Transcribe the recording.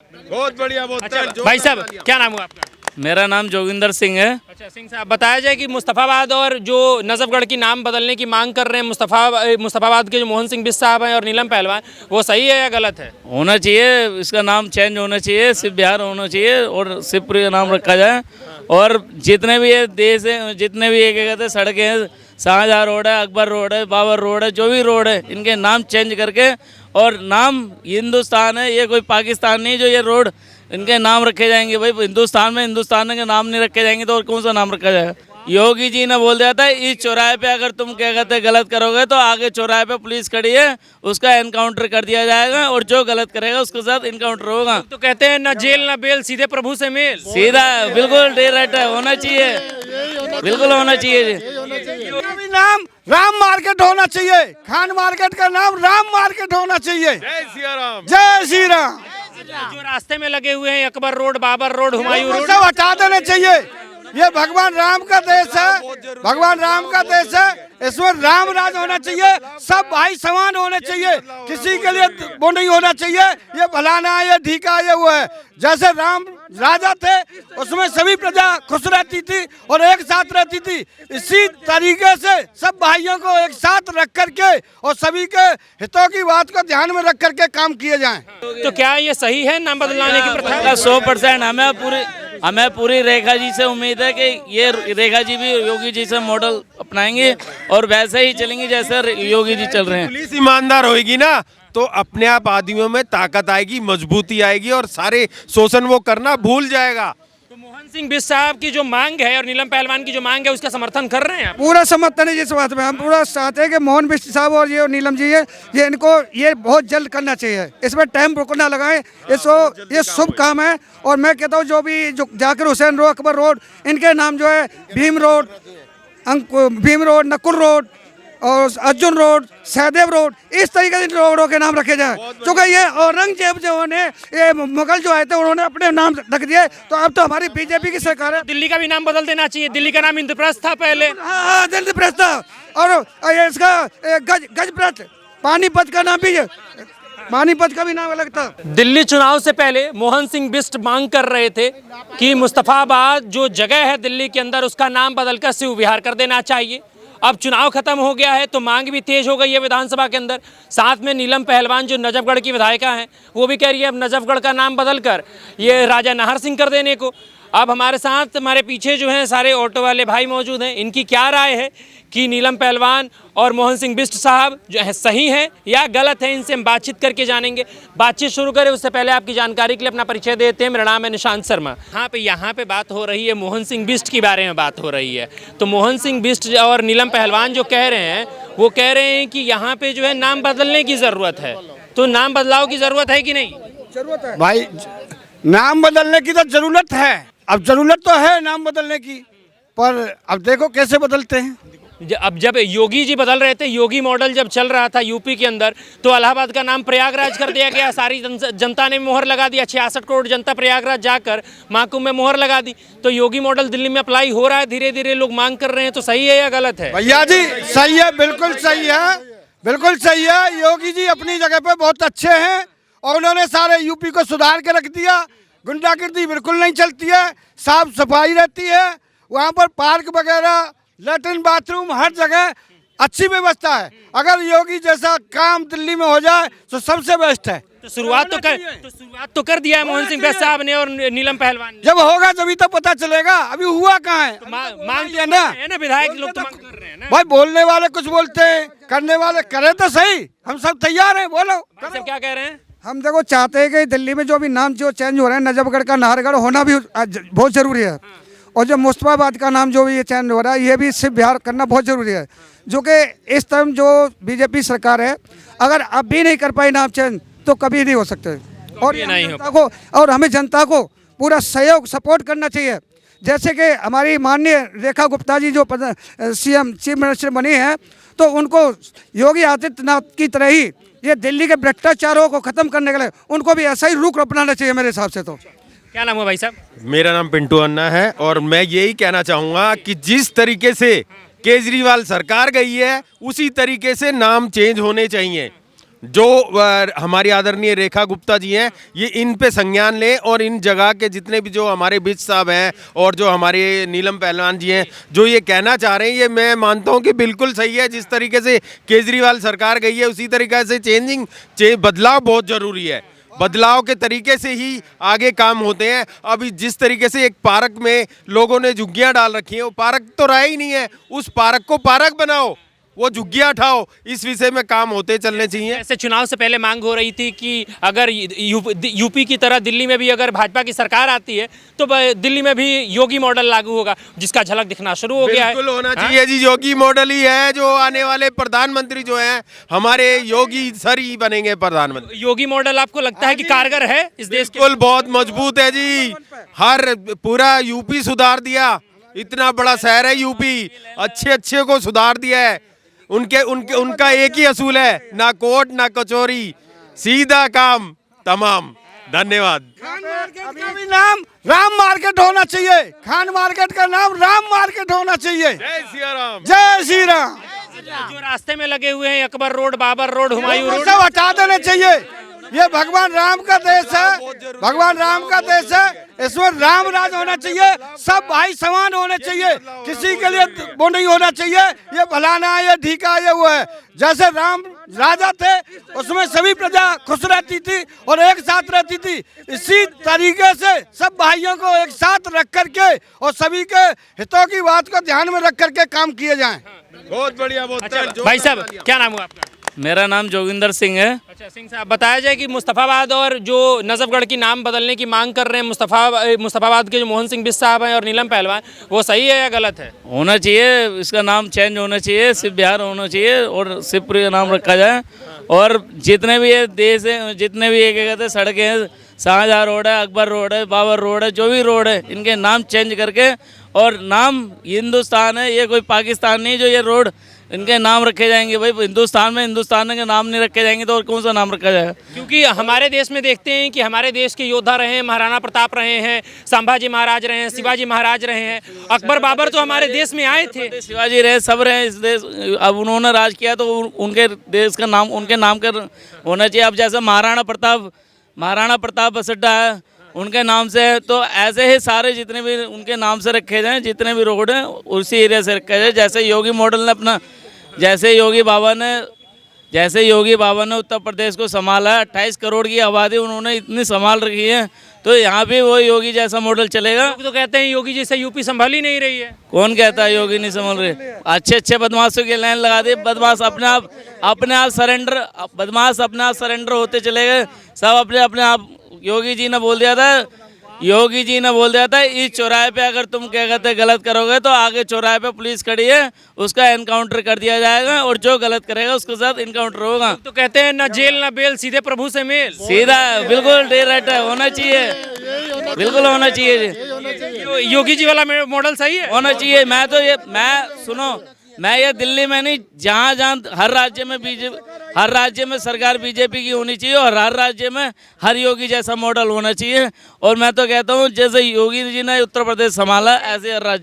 बहुत बढ़िया, बहुत अच्छा भाई साहब, क्या नाम हुआ आपका? मेरा नाम जोगिंदर सिंह है। अच्छा सिंह साहब, बताया जाए कि मुस्तफ़ाबाद और जो नजफगढ़ की नाम बदलने की मांग कर रहे हैं मुस्तफ़ाबाद के जो मोहन सिंह बिष्ट साहब हैं और नीलम पहलवान, वो सही है या गलत है? होना चाहिए, इसका नाम चेंज होना चाहिए, सिर्फ बिहार होना चाहिए और शिवपुरी का नाम रखा जाए। और जितने भी ये देश है, जितने भी ये क्या कहते हैं सड़कें हैं, शाहजहाँ रोड है, अकबर रोड है, बाबर रोड है, जो भी रोड है, इनके नाम चेंज करके और नाम हिंदुस्तान है, ये कोई पाकिस्तान नहीं जो ये रोड इनके नाम रखे जाएंगे। भाई हिंदुस्तान में हिंदुस्तान के नाम नहीं रखे जाएंगे तो और कौन सा नाम रखा जाएगा? योगी जी ने बोल दिया था इस चौराहे पे अगर तुम क्या कहते हैं गलत करोगे तो आगे चौराहे पे पुलिस खड़ी है, उसका एनकाउंटर कर दिया जाएगा और जो गलत करेगा उसके साथ एनकाउंटर होगा। तो कहते हैं ना जेल ना बेल, सीधे प्रभु से मेल। सीधा बिल्कुल डायरेक्ट होना चाहिए, बिल्कुल होना चाहिए। नाम राम मार्केट होना चाहिए, खान मार्केट का नाम राम मार्केट होना चाहिए। जय सिया राम। जय श्री राम। जो रास्ते में लगे हुए हैं Akbar road, Babar road, Humayun road, सब हटा देने चाहिए। ये भगवान राम का देश है, भगवान राम का देश है, इसमें राम राज होना चाहिए, सब भाई समान होने चाहिए, किसी के लिए वो नहीं होना चाहिए ये फलाना है, ये ढीका है, ये वो है। जैसे राम राजा थे उसमें सभी प्रजा खुश रहती थी और एक साथ रहती थी, इसी तरीके से सब भाइयों को एक साथ रख करके और सभी के हितों की बात को ध्यान में रख करके काम किए जाएं। तो क्या ये सही है नाम बदलाने की प्रथा? 100% हमें पूरी रेखा जी से उम्मीद है कि ये रेखा जी भी योगी जी से मॉडल अपनाएंगे और वैसे ही चलेंगे जैसे योगी जी चल रहे हैं। पुलिस ईमानदार होगी ना तो अपने आप आदमियों में ताकत आएगी, मजबूती आएगी और सारे शोषण वो करना भूल जाएगा। तो मोहन सिंह बिष्ट साहब की जो मांग है और नीलम पहलवान की जो मांग है उसका समर्थन कर रहे हैं आप? पूरा समर्थन है जिस बात में, हम पूरा चाहते हैं कि मोहन बिष्ट साहब और ये नीलम जी है, ये इनको ये बहुत जल्द करना चाहिए, इसमें टाइम रुकना लगाएं, इसको ये शुभ काम है। और मैं कहता हूँ जो भी जो जाकिर हुसैन रोड, अकबर रोड, इनके नाम जो है भीम रोड, नकुल रोड और अर्जुन रोड, सहदेव रोड, इस तरीके से रोडों के नाम रखे जाए। क्योंकि ये औरंगजेब जो ने ये मुगल जो आए थे उन्होंने अपने नाम रख दिए, तो अब तो हमारी बीजेपी की सरकार है। दिल्ली का भी नाम बदल देना चाहिए, दिल्ली का नाम इंद्रप्रस्थ था पहले। हाँ, इंद्रप्रस्थ था और ये इसका गजप्रस्थ, पानीपत का नाम भी पानीपत का भी नाम अलग था। दिल्ली चुनाव से पहले मोहन सिंह बिष्ट मांग कर रहे थे कि मुस्तफ़ाबाद जो जगह है दिल्ली के अंदर उसका नाम बदलकर शिव विहार कर देना चाहिए। अब चुनाव खत्म हो गया है तो मांग भी तेज हो गई है विधानसभा के अंदर। साथ में नीलम पहलवान जो नजफगढ़ की विधायिका हैं वो भी कह रही है अब नजफगढ़ का नाम बदलकर ये राजा नाहर सिंह कर देने को। अब हमारे साथ हमारे पीछे जो हैं सारे ऑटो वाले भाई मौजूद हैं, इनकी क्या राय है कि नीलम पहलवान और मोहन सिंह बिष्ट साहब जो है सही हैं या गलत है, इनसे हम बातचीत करके जानेंगे। बातचीत शुरू करें उससे पहले आपकी जानकारी के लिए अपना परिचय देते हैं। मेरा नाम है निशांत शर्मा। यहाँ पे बात हो रही है मोहन सिंह बिष्ट के बारे में बात हो रही है। तो मोहन सिंह बिष्ट और नीलम पहलवान जो कह रहे हैं वो कह रहे हैं कि यहाँ पे जो है नाम बदलने की ज़रूरत है। तो नाम बदलाव की ज़रूरत है कि नहीं? जरूरत है भाई, नाम बदलने की तो जरूरत है। अब जरूरत तो है नाम बदलने की, पर अब देखो कैसे बदलते हैं। अब जब योगी जी बदल रहे थे, योगी मॉडल जब चल रहा था यूपी के अंदर, तो इलाहाबाद का नाम प्रयागराज कर दिया गया। सारी जनता ने मोहर लगा दिया, 66 करोड़ जनता प्रयागराज जाकर महाकुंभ में मोहर लगा दी। तो योगी मॉडल दिल्ली में अप्लाई हो रहा है, धीरे धीरे लोग मांग कर रहे हैं। तो सही है या गलत है? भैया जी सही है, बिल्कुल सही है, बिल्कुल सही है। योगी जी अपनी जगह पे बहुत अच्छे हैं और उन्होंने सारे यूपी को सुधार के रख दिया। गुंडागर्दी बिल्कुल नहीं चलती है, साफ सफाई रहती है, वहाँ पर पार्क वगैरह, लैट्रिन बाथरूम, हर जगह अच्छी व्यवस्था है। अगर योगी जैसा काम दिल्ली में हो जाए तो सबसे बेस्ट है। तो शुरुआत तो कर दिया है मोहन सिंह बिष्ट साहब ने और नीलम पहलवान ने। जब होगा तभी तो पता चलेगा, अभी हुआ कहाँ है? मांग है ना, विधायक लोग तो मांग कर रहे हैं ना। भाई बोलने वाले कुछ बोलते हैं, करने वाले करे तो सही, हम सब तैयार हैं, बोलो। सब क्या कह रहे हैं? हम देखो चाहते हैं कि दिल्ली में जो भी नाम जो चेंज हो रहे हैं, नजफगढ़ का नाहरगढ़ होना भी बहुत जरूरी है। और जो मुस्तफ़ाबाद का नाम जो भी ये चेंज हो रहा है ये भी सिर्फ बिहार करना बहुत ज़रूरी है। जो कि इस टाइम जो बीजेपी सरकार है अगर अब भी नहीं कर पाई नाम चेंज तो कभी नहीं हो सकते। और हमें जनता को पूरा सहयोग सपोर्ट करना चाहिए। जैसे कि हमारी माननीय रेखा गुप्ता जी जो सीएम चीफ मिनिस्टर बनी है, तो उनको योगी आदित्यनाथ की तरह ही ये दिल्ली के भ्रष्टाचारों को ख़त्म करने के लिए उनको भी ऐसा ही रुख अपनाना चाहिए मेरे हिसाब से। तो क्या नाम है भाई साहब? मेरा नाम पिंटू अन्ना है और मैं यही कहना चाहूँगा कि जिस तरीके से केजरीवाल सरकार गई है उसी तरीके से नाम चेंज होने चाहिए। जो हमारी आदरणीय रेखा गुप्ता जी हैं, ये इन पे संज्ञान लें और इन जगह के जितने भी जो हमारे बिज साहब हैं और जो हमारे नीलम पहलवान जी हैं जो ये कहना चाह रहे हैं, ये मैं मानता हूं कि बिल्कुल सही है। जिस तरीके से केजरीवाल सरकार गई है उसी तरीके से बदलाव बहुत ज़रूरी है। बदलाव के तरीके से ही आगे काम होते हैं। अभी जिस तरीके से एक पार्क में लोगों ने झुग्गियां डाल रखी हैं, वो पार्क तो रहा ही नहीं है। उस पार्क को पार्क बनाओ, वो झुग्गियां हटाओ। इस विषय में काम होते चलने चाहिए। ऐसे चुनाव से पहले मांग हो रही थी कि अगर यूपी की तरह दिल्ली में भी अगर भाजपा की सरकार आती है तो दिल्ली में भी योगी मॉडल लागू होगा, जिसका झलक दिखना शुरू हो गया है। बिल्कुल होना चाहिए जी। योगी मॉडल ही है जो आने वाले प्रधानमंत्री जो हैं हमारे योगी सर ही बनेंगे प्रधानमंत्री। योगी मॉडल आपको लगता है कि कारगर है इस देश के? बिल्कुल बहुत मजबूत है जी। हर पूरा यूपी सुधार दिया। इतना बड़ा शहर है यूपी, अच्छे को सुधार दिया है। उनका एक ही असूल है, ना कोर्ट ना कचौरी, सीधा काम तमाम। धन्यवाद। खान मार्केट का भी नाम राम मार्केट होना चाहिए। खान मार्केट का नाम राम मार्केट होना चाहिए। जय सिया राम। जय श्री राम। जो रास्ते में लगे हुए हैं Akbar road, Babar road, Humayun road, सब हटा देने चाहिए। ये भगवान राम का देश है, भगवान राम का देश है। इसमें राम राज होना चाहिए, सब भाई समान होने चाहिए, किसी के लिए वो नहीं होना चाहिए ये फलाना है, ये ढीका है, ये वो है। जैसे राम राजा थे उसमें सभी प्रजा खुश रहती थी और एक साथ रहती थी। इसी तरीके से सब भाइयों को एक साथ रख करके और सभी के हितों की बात को ध्यान में रख करके काम किए जाएं। बहुत बढ़िया। बहुत भाई साहब क्या नाम हुआ आपका? मेरा नाम जोगिंदर सिंह है। अच्छा सिंह साहब, बताया जाए कि मुस्तफ़ाबाद और जो नजफगढ़ की नाम बदलने की मांग कर रहे हैं मुस्तफ़ाबाद के जो मोहन सिंह बिष्ट साहब हैं और नीलम पहलवान, वो सही है या गलत है? होना चाहिए, इसका नाम चेंज होना चाहिए, सिर्फ बिहार होना चाहिए और शिवपुरी का नाम रखा जाए। और जितने भी ये देश है, जितने भी क्या कहते हैं सड़कें हैं, शाहजहाँ रोड है, अकबर रोड है, बाबर रोड है, जो भी रोड है, इनके नाम चेंज करके और नाम हिंदुस्तान है, ये कोई पाकिस्तान नहीं जो ये रोड इनके नाम रखे जाएंगे। भाई हिंदुस्तान में हिंदुस्तान के नाम नहीं रखे जाएंगे तो और कौन सा नाम रखा जाएगा? क्योंकि हमारे देश में देखते हैं कि हमारे देश के योद्धा रहे हैं, महाराणा प्रताप रहे हैं, संभाजी महाराज रहे हैं, शिवाजी महाराज रहे हैं, अकबर बाबर तो हमारे देश में आए थे, शिवाजी रहे, सब रहे इस देश। अब उन्होंने राज किया तो उनके देश का नाम उनके नाम का होना चाहिए। अब जैसे महाराणा प्रताप बसड्डा है उनके नाम से है, तो ऐसे ही सारे जितने भी उनके नाम से रखे जाएं, जितने भी रोड हैं उसी एरिया से रखे जाए। जैसे योगी मॉडल ने अपना जैसे योगी बाबा ने उत्तर प्रदेश को संभाला है, 28 करोड़ की आबादी उन्होंने इतनी संभाल रखी है, तो यहाँ भी वो योगी जैसा मॉडल चलेगा। लोग तो कहते हैं योगी जैसे यूपी संभाल ही नहीं रही है। कौन कहता है योगी नहीं संभाल रही? अच्छे बदमाशों की लाइन लगा दी, बदमाश अपने आप सरेंडर होते चले गए सब अपने आप। योगी जी ने बोल दिया था इस चौराहे पे अगर तुम क्या कहते गलत करोगे तो आगे चौराहे पे पुलिस खड़ी है, उसका एनकाउंटर कर दिया जाएगा और जो गलत करेगा उसके साथ एनकाउंटर होगा। तो कहते हैं ना जेल ना बेल, सीधे प्रभु से मेल। सीधा बिल्कुल डायरेक्ट होना चाहिए, बिल्कुल होना चाहिए। योगी जी वाला मॉडल सही है, होना चाहिए। मैं ये दिल्ली में नहीं, जहाँ हर राज्य में सरकार बीजेपी की होनी चाहिए और हर राज्य में हर योगी जैसा मॉडल होना चाहिए। और मैं तो कहता हूँ जैसे योगी जी ने उत्तर प्रदेश संभाला ऐसे हर राज्य